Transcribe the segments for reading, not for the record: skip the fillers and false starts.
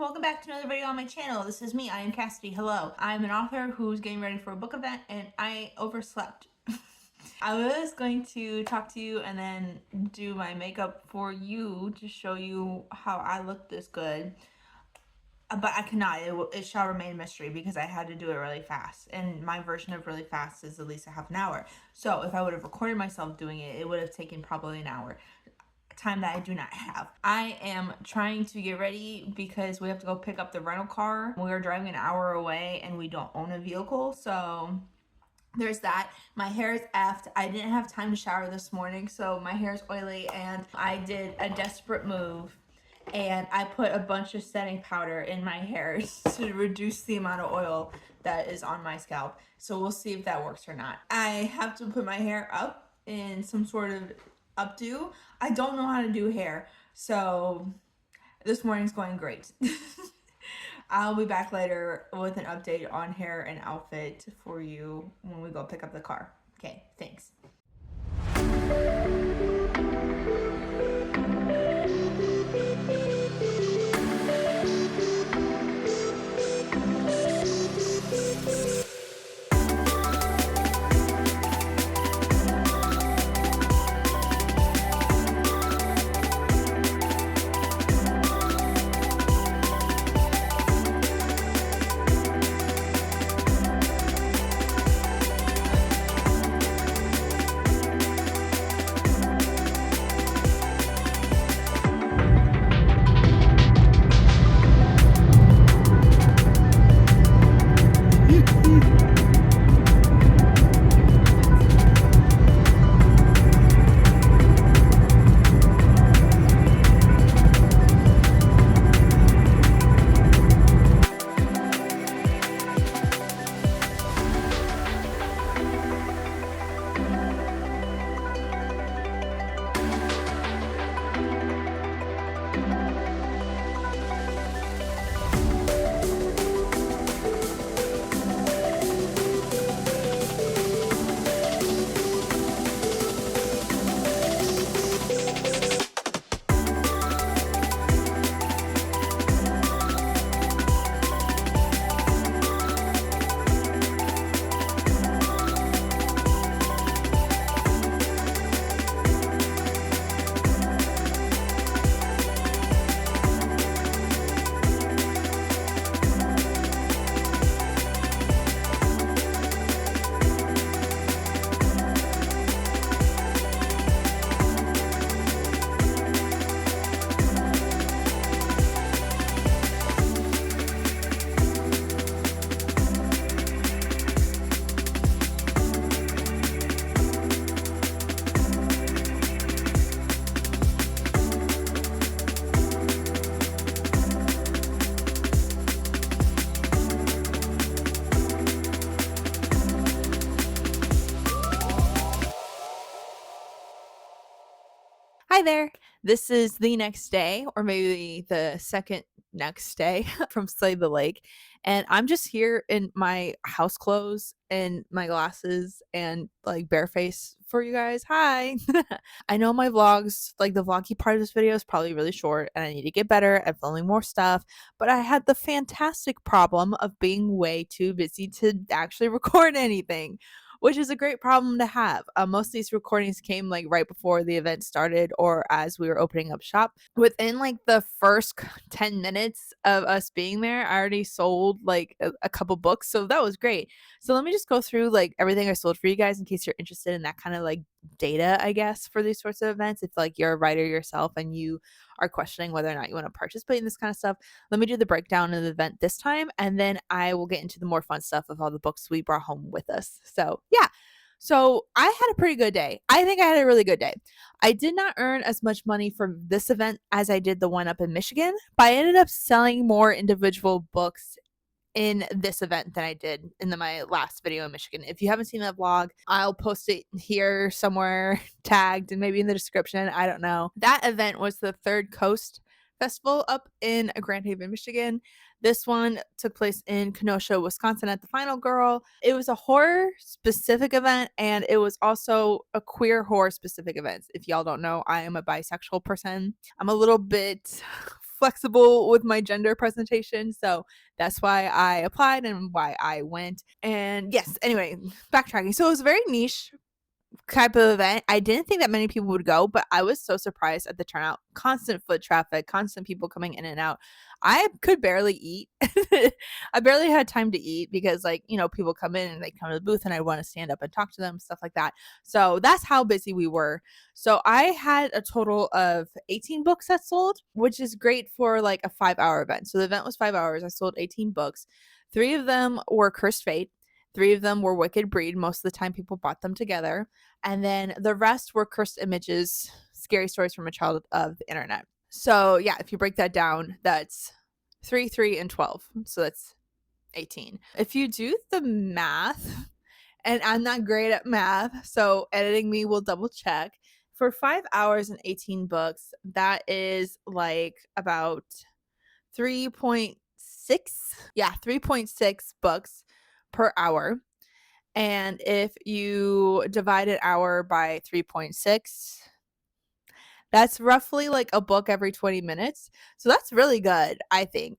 welcome back to another video on my channel. This is me, I am Cassidy. Hello. I'm an author who's getting ready for a book event and I overslept. I was going to talk to you and then do my makeup for you to show you how I look this good. But I cannot. It shall remain a mystery because I had to do it really fast. And my version of really fast is at least a half an hour. So if I would have recorded myself doing it, it would have taken probably an hour. Time that I do not have. I am trying to get ready because we have to go pick up the rental car. We are driving an hour away and we don't own a vehicle, so there's that. My hair is effed. I didn't have time to shower this morning, so my hair is oily, and I did a desperate move and I put a bunch of setting powder in my hair to reduce the amount of oil that is on my scalp. So we'll see if that works or not. I have to put my hair up in some sort of updo. I don't know how to do hair, so this morning's going great. I'll be back later with an update on hair and outfit for you when we go pick up the car. Okay, thanks. Hi there. This is the next day, or maybe the second next day from Slay the Lake. And I'm just here in my house clothes and my glasses and like bareface for you guys. Hi. I know my vlogs, like the vloggy part of this video is probably really short and I need to get better at filming more stuff, but I had the fantastic problem of being way too busy to actually record anything, which is a great problem to have. Most of these recordings came like right before the event started or as we were opening up shop. Within like the first 10 minutes of us being there, I already sold like a couple books. So that was great. So let me just go through like everything I sold for you guys in case you're interested in that kind of like data, I guess, for these sorts of events. If like you're a writer yourself and you are questioning whether or not you want to participate in this kind of stuff, let me do the breakdown of the event this time, and then I will get into the more fun stuff of all the books we brought home with us. So yeah. So I had a pretty good day. I think I had a really good day. I did not earn as much money from this event as I did the one up in Michigan, but I ended up selling more individual books in this event than I did in my last video in Michigan. If you haven't seen that vlog, I'll post it here somewhere tagged and maybe in the description. I don't know. That event was the Third Coast Festival up in Grand Haven, Michigan. This one took place in Kenosha, Wisconsin at the Final Girl. It was a horror specific event and it was also a queer horror specific event. If y'all don't know, I am a bisexual person. I'm a little bit flexible with my gender presentation. So that's why I applied and why I went. And yes, anyway, backtracking. So it was a very niche type of event. I didn't think that many people would go, but I was so surprised at the turnout. Constant foot traffic, constant people coming in and out. I could barely eat. I barely had time to eat because, like, people come in and they come to the booth and I want to stand up and talk to them, stuff like that. So that's how busy we were. So I had a total of 18 books that sold, which is great for like a 5-hour event. So the event was 5 hours. I sold 18 books. 3 of them were Cursed Fate. 3 of them were Wicked Breed. Most of the time people bought them together. And then the rest were Cursed Images, Scary Stories from a Child of the Internet. So yeah, if you break that down, that's 3, 3, and 12. So that's 18. If you do the math, and I'm not great at math, so editing me will double check. For 5 hours and 18 books, that is like about 3.6. Yeah, 3.6 books per hour. And if you divide an hour by 3.6, that's roughly like a book every 20 minutes. So that's really good, I think,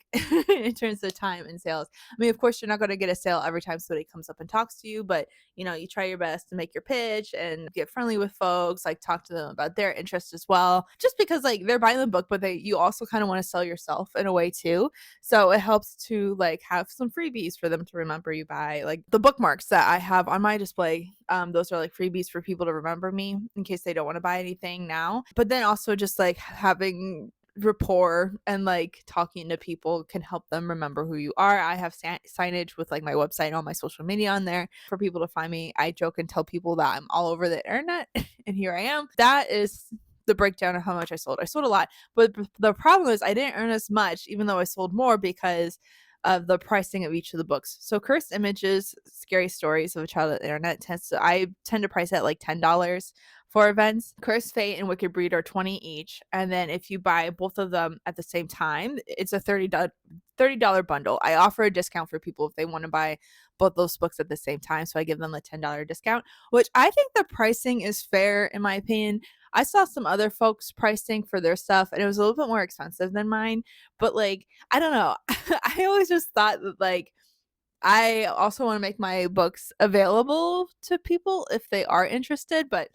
in terms of time and sales. I mean, of course, you're not going to get a sale every time somebody comes up and talks to you, but you try your best to make your pitch and get friendly with folks, like talk to them about their interests as well. Just because like they're buying the book, but you also kind of want to sell yourself in a way too. So it helps to like have some freebies for them to remember you by. Like the bookmarks that I have on my display, those are like freebies for people to remember me in case they don't want to buy anything now. But then also just like having rapport and like talking to people can help them remember who you are. I have signage with like my website and all my social media on there for people to find me. I joke and tell people that I'm all over the internet and here I am. That is the breakdown of how much I sold. I sold a lot, but the problem is I didn't earn as much even though I sold more because of the pricing of each of the books. So Cursed Images, Scary Stories of a Child of the Internet I tend to price at like $10 for events. Cursed Fate and Wicked Breed are 20 each. And then if you buy both of them at the same time, it's a $30 bundle. I offer a discount for people if they want to buy both those books at the same time. So I give them a $10 discount, which I think the pricing is fair in my opinion. I saw some other folks pricing for their stuff and it was a little bit more expensive than mine, but like, I don't know. I always just thought that like, I also want to make my books available to people if they are interested, but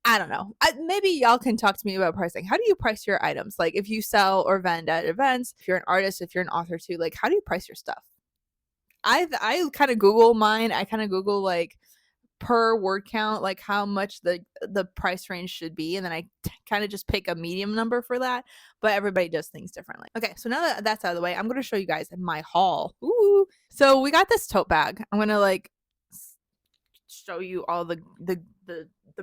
I don't know. Maybe y'all can talk to me about pricing. How do you price your items? Like if you sell or vend at events, if you're an artist, if you're an author too, like how do you price your stuff? I kind of Google mine. I kind of Google like per word count, like how much the price range should be, and then I kind of just pick a medium number for that. But everybody does things differently. Okay, so now that that's out of the way, I'm gonna show you guys my haul. Ooh, so we got this tote bag. I'm gonna like show you all the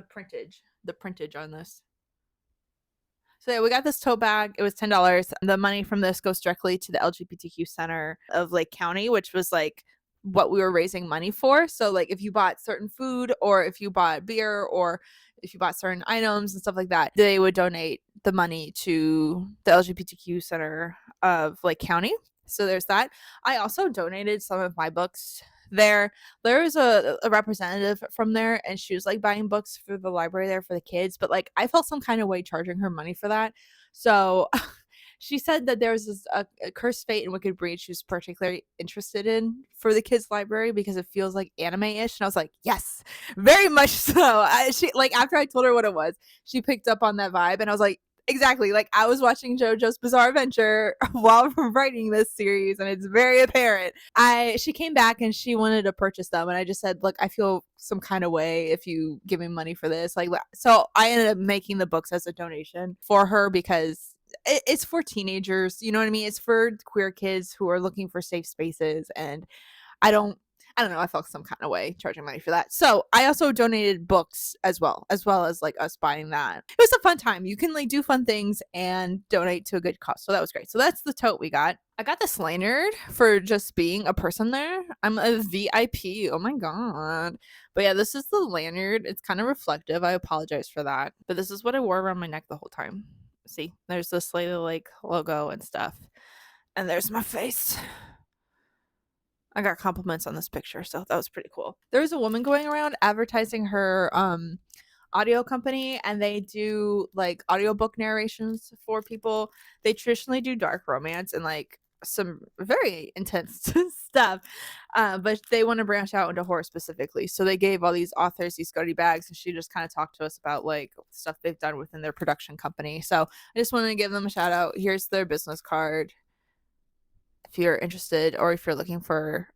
printage on this. So yeah, we got this tote bag. It was $10. The money from this goes directly to the LGBTQ Center of Lake County, which was like what we were raising money for. So like if you bought certain food or if you bought beer or if you bought certain items and stuff like that, they would donate the money to the LGBTQ Center of Lake County. So there's that. I also donated some of my books there. There was a representative from there and she was like buying books for the library there for the kids, but like I felt some kind of way charging her money for that. So she said that there was a Cursed Fate and Wicked Breed she was particularly interested in for the kids library because it feels like anime-ish, and I was like, yes, very much so. She like after I told her what it was, she picked up on that vibe, and I was like, exactly, like I was watching JoJo's Bizarre Adventure while writing this series, and it's very apparent. She came back and she wanted to purchase them, and I just said, look, I feel some kind of way if you give me money for this, like, so I ended up making the books as a donation for her because it's for teenagers, you know what I mean? It's for queer kids who are looking for safe spaces, and I don't know. I felt some kind of way charging money for that. So I also donated books as well as like us buying that. It was a fun time. You can like do fun things and donate to a good cause. So that was great. So that's the tote we got. I got this lanyard for just being a person there. I'm a VIP. Oh my God. But yeah, this is the lanyard. It's kind of reflective. I apologize for that. But this is what I wore around my neck the whole time. See, there's the Slay the Lake logo and stuff. And there's my face. I got compliments on this picture, so that was pretty cool. There was a woman going around advertising her audio company, and they do like audiobook narrations for people. They traditionally do dark romance and like some very intense stuff, but they want to branch out into horror specifically. So they gave all these authors these goodie bags, and she just kind of talked to us about like stuff they've done within their production company. So I just wanted to give them a shout out. Here's their business card if you're interested, or if you're looking for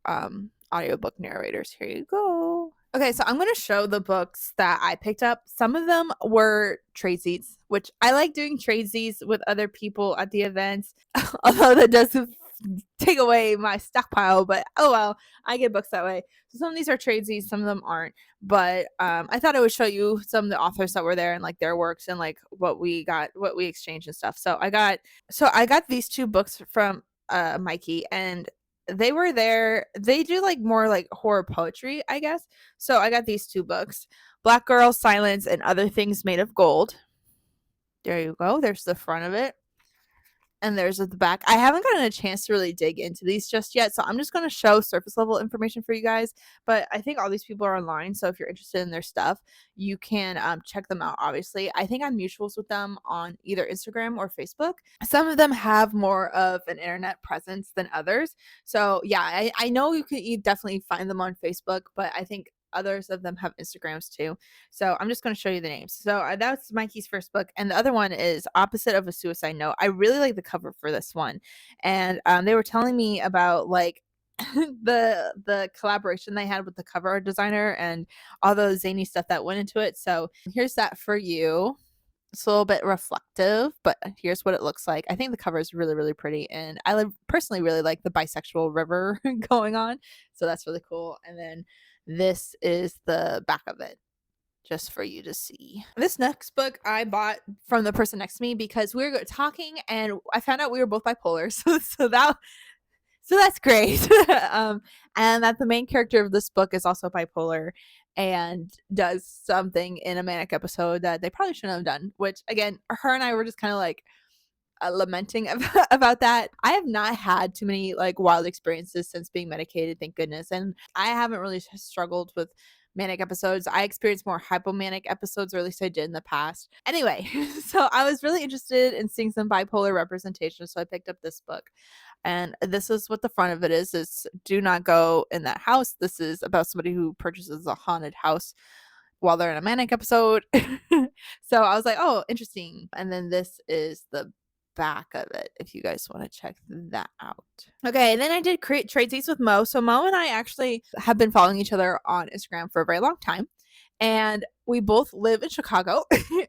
audiobook narrators. Here you go. Okay, so I'm going to show the books that I picked up. Some of them were tradesies, which I like doing tradesies with other people at the events, although that does take away my stockpile, but oh well, I get books that way. So some of these are tradesies, some of them aren't, but I thought I would show you some of the authors that were there and like their works and like what we got, what we exchanged and stuff. So I got these two books from Mikey, and they were there. They do like more like horror poetry, I guess. So I got these two books, Black Girl, Silence, and Other Things Made of Gold. There you go. There's the front of it. And there's at the back. I haven't gotten a chance to really dig into these just yet, so I'm just going to show surface level information for you guys. But I think all these people are online, so if you're interested in their stuff, you can check them out. Obviously, I think I'm mutuals with them on either Instagram or Facebook. Some of them have more of an internet presence than others. So yeah, I know you can definitely find them on Facebook, but I think others of them have Instagrams too. So I'm just going to show you the names. So that's Mikey's first book, and the other one is Opposite of a Suicide Note. I really like the cover for this one, and they were telling me about like the collaboration they had with the cover art designer and all the zany stuff that went into it. So here's that for you. It's a little bit reflective, but here's what it looks like. I think the cover is really, really pretty, and I personally really like the bisexual river going on. So that's really cool. And then this is the back of it, just for you to see. This next book I bought from the person next to me because we were talking and I found out we were both bipolar. So that's great. And that the main character of this book is also bipolar and does something in a manic episode that they probably shouldn't have done, which again, her and I were just kind of like lamenting about that. I have not had too many like wild experiences since being medicated, thank goodness. And I haven't really struggled with manic episodes. I experienced more hypomanic episodes, or at least I did in the past. Anyway, so I was really interested in seeing some bipolar representation, so I picked up this book. And this is what the front of it is. It's Do Not Go in That House. This is about somebody who purchases a haunted house while they're in a manic episode. So I was like, oh, interesting. And then this is the back of it if you guys want to check that out. Okay, then I did create tradesies with Mo. So Mo and I actually have been following each other on Instagram for a very long time, and we both live in Chicago.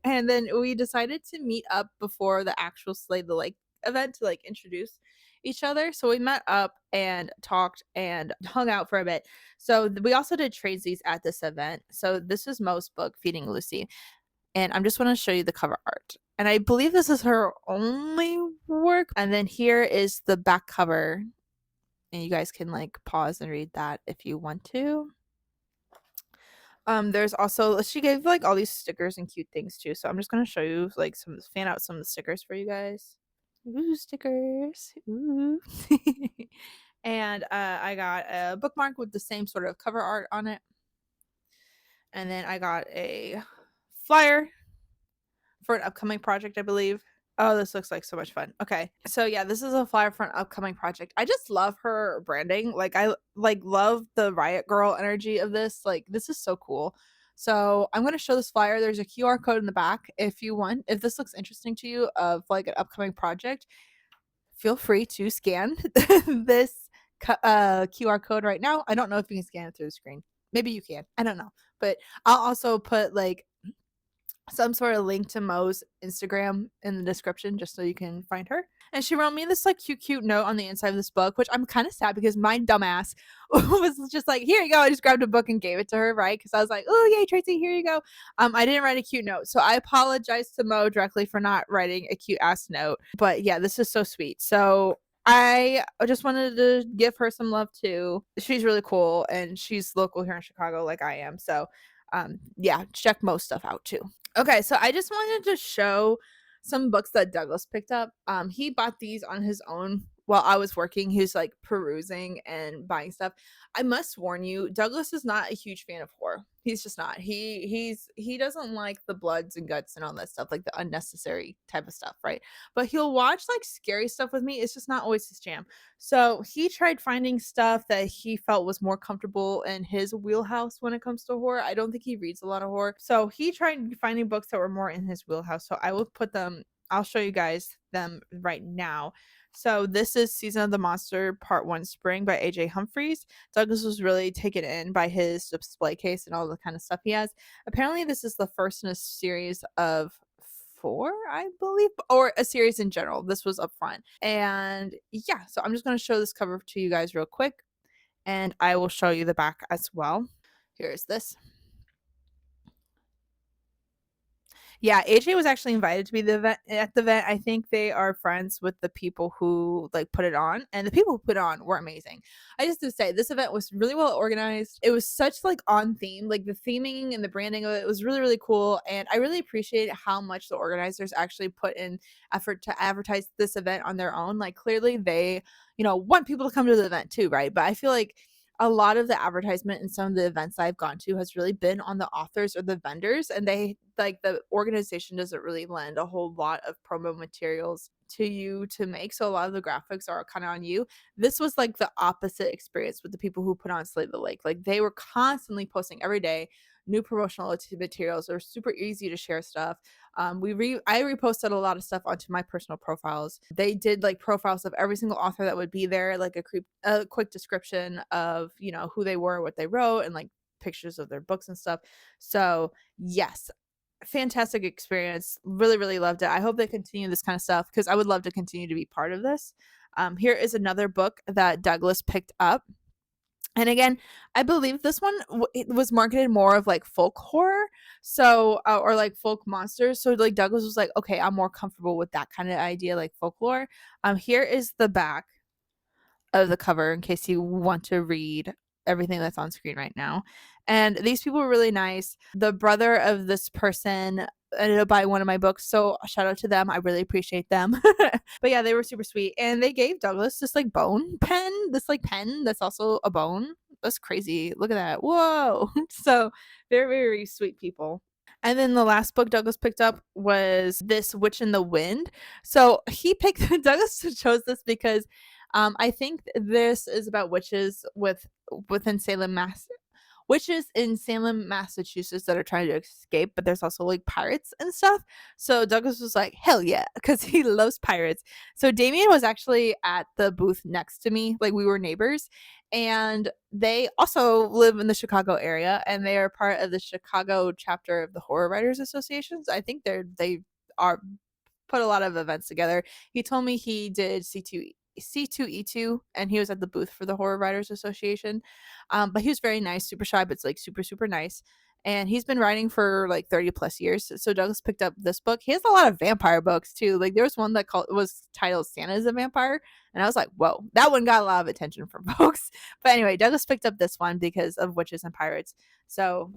And then we decided to meet up before the actual Slay the Lake event to like introduce each other. So we met up and talked and hung out for a bit. So we also did tradesies at this event. So this is Mo's book, Feeding Lucy, and I'm just want to show you the cover art. And I believe this is her only work. And then here is the back cover. And you guys can like pause and read that if you want to. There's also, she gave like all these stickers and cute things too. So I'm just gonna show you like fan out some of the stickers for you guys. Ooh, stickers. Ooh. And I got a bookmark with the same sort of cover art on it. And then I got a flyer for an upcoming project, I believe. Oh, this looks like so much fun. Okay. So yeah, this is a flyer for an upcoming project. I just love her branding. Like I like love the Riot Girl energy of this. Like this is so cool. So I'm going to show this flyer. There's a QR code in the back if you want. If this looks interesting to you of like an upcoming project, feel free to scan this QR code right now. I don't know if you can scan it through the screen. Maybe you can. I don't know. But I'll also put like some sort of link to Mo's Instagram in the description just so you can find her. And she wrote me this like cute note on the inside of this book, which I'm kind of sad because my dumbass was just like, here you go. I just grabbed a book and gave it to her, right? Because I was like, oh yay, Tracy, here you go. I didn't write a cute note. So I apologize to Mo directly for not writing a cute ass note. But yeah, this is so sweet. So I just wanted to give her some love too. She's really cool and she's local here in Chicago like I am. So yeah, check Mo's stuff out too. Okay, so I just wanted to show some books that Douglas picked up. He bought these on his own while I was working, he was like perusing and buying stuff. I must warn you, Douglas is not a huge fan of horror. He's just not. He doesn't like the bloods and guts and all that stuff, like the unnecessary type of stuff, right? But he'll watch like scary stuff with me. It's just not always his jam. So he tried finding stuff that he felt was more comfortable in his wheelhouse when it comes to horror. I don't think he reads a lot of horror. So he tried finding books that were more in his wheelhouse. So I will put them, I'll show you guys them right now. So this is Season of the Monster Part 1 Spring by AJ Humphreys. Douglas was really taken in by his display case and all the kind of stuff he has. Apparently this is the first in a series of 4, I believe, or a series in general. This was up front. And yeah, so I'm just going to show this cover to you guys real quick, and I will show you the back as well. Here's this. Yeah, AJ was actually invited to be at the event. I think they are friends with the people who like put it on, and the people who put it on were amazing. I just have to say this event was really well organized. It was such like on theme, like the theming and the branding of it was really really cool, and I really appreciate how much the organizers actually put in effort to advertise this event on their own. Like clearly they, want people to come to the event too, right? But I feel like a lot of the advertisement in some of the events I've gone to has really been on the authors or the vendors, and they like the organization doesn't really lend a whole lot of promo materials to you to make. So a lot of the graphics are kind of on you. This was like the opposite experience with the people who put on Slay the Lake. Like they were constantly posting every day new promotional materials. They're super easy to share stuff. I reposted a lot of stuff onto my personal profiles. They did like profiles of every single author that would be there, like a quick description of who they were, what they wrote, and like pictures of their books and stuff. So yes, fantastic experience. Really really loved it. I hope they continue this kind of stuff because I would love to continue to be part of this. Here is another book that Douglas picked up. And again, I believe this one it was marketed more of like folk horror, so or like folk monsters. So like Douglas was like, okay, I'm more comfortable with that kind of idea, like folklore. Here is the back of the cover in case you want to read everything that's on screen right now. And these people were really nice. The brother of this person ended up buying one of my books, so shout out to them. I really appreciate them. But yeah, they were super sweet, and they gave Douglas this like bone pen, this like pen that's also a bone. That's crazy. Look at that. Whoa. So very very sweet people. And then the last book Douglas picked up was this Witch in the Wind. So he picked Douglas chose this because I think this is about within witches in Salem, Massachusetts that are trying to escape, but there's also like pirates and stuff. So Douglas was like, hell yeah, because he loves pirates. So Damien was actually at the booth next to me, like we were neighbors, and they also live in the Chicago area, and they are part of the Chicago chapter of the Horror Writers Association. So I think they are put a lot of events together. He told me he did C2E2, and he was at the booth for the Horror Writers Association. But he was very nice, super shy, but it's like super super nice. And he's been writing for like 30 plus years. So Douglas picked up this book. He has a lot of vampire books too. Like there was one that was titled Santa's a Vampire, and I was like, whoa, that one got a lot of attention from folks. But anyway, Douglas picked up this one because of witches and pirates. So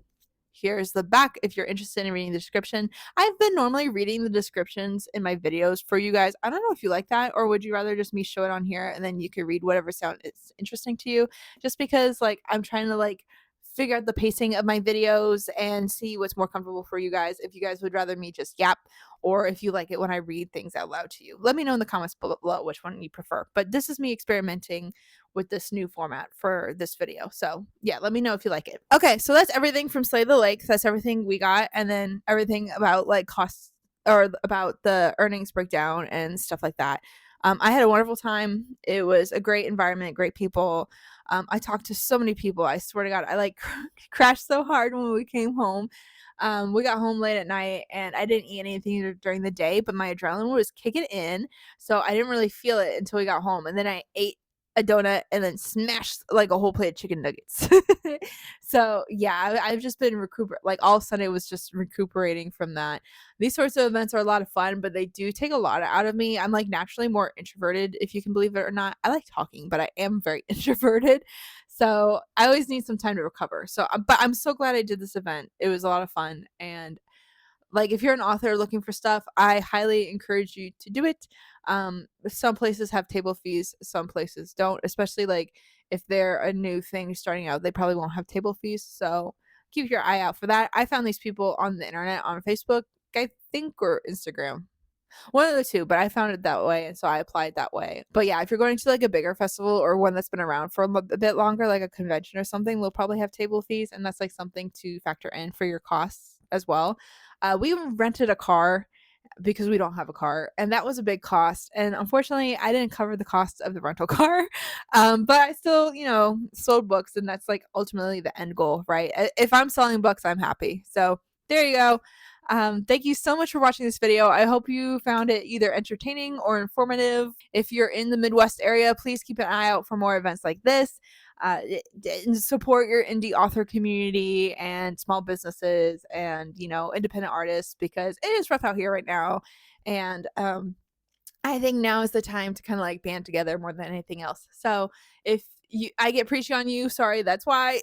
here's the back if you're interested in reading the description. I've been normally reading the descriptions in my videos for you guys. I don't know if you like that, or would you rather just me show it on here and then you can read whatever sound is interesting to you? Just because like I'm trying to like figure out the pacing of my videos and see what's more comfortable for you guys. If you guys would rather me just yap, or if you like it when I read things out loud to you. Let me know in the comments below which one you prefer. But this is me experimenting with this new format for this video. So yeah, let me know if you like it. Okay, so that's everything from Slay the Lake. That's everything we got, and then everything about like costs or about the earnings breakdown and stuff like that. I had a wonderful time. It was a great environment, great people. I talked to so many people. I swear to God, I like crashed so hard when we came home. We got home late at night, and I didn't eat anything during the day, but my adrenaline was kicking in, so I didn't really feel it until we got home. And then I ate a donut and then smashed like a whole plate of chicken nuggets. So yeah, I've just been like all Sunday was just recuperating from that. These sorts of events are a lot of fun, but they do take a lot out of me. I'm like naturally more introverted, if you can believe it or not. I like talking, but I am very introverted. So I always need some time to recover. So, but I'm so glad I did this event. It was a lot of fun, and Like if you're an author looking for stuff, I highly encourage you to do it. Some places have table fees, some places don't, especially like if they're a new thing starting out, they probably won't have table fees. So keep your eye out for that. I found these people on the internet on Facebook, I think, or Instagram. One of the two, but I found it that way, and so I applied that way. But yeah, if you're going to like a bigger festival or one that's been around for a bit longer, like a convention or something, we'll probably have table fees, and that's like something to factor in for your costs as well. We rented a car because we don't have a car, and that was a big cost. And unfortunately, I didn't cover the cost of the rental car, but I still, sold books, and that's like ultimately the end goal, right? If I'm selling books, I'm happy. So there you go. Thank you so much for watching this video. I hope you found it either entertaining or informative. If you're in the Midwest area, please keep an eye out for more events like this. Support your indie author community and small businesses and independent artists, because it is rough out here right now. And I think now is the time to kind of like band together more than anything else. So if I get preachy on you, sorry, that's why.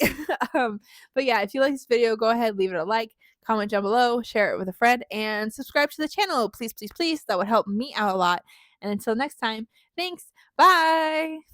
But yeah, if you like this video, go ahead, leave it a like, comment down below, share it with a friend, and subscribe to the channel. Please, please, please. That would help me out a lot. And until next time, thanks. Bye.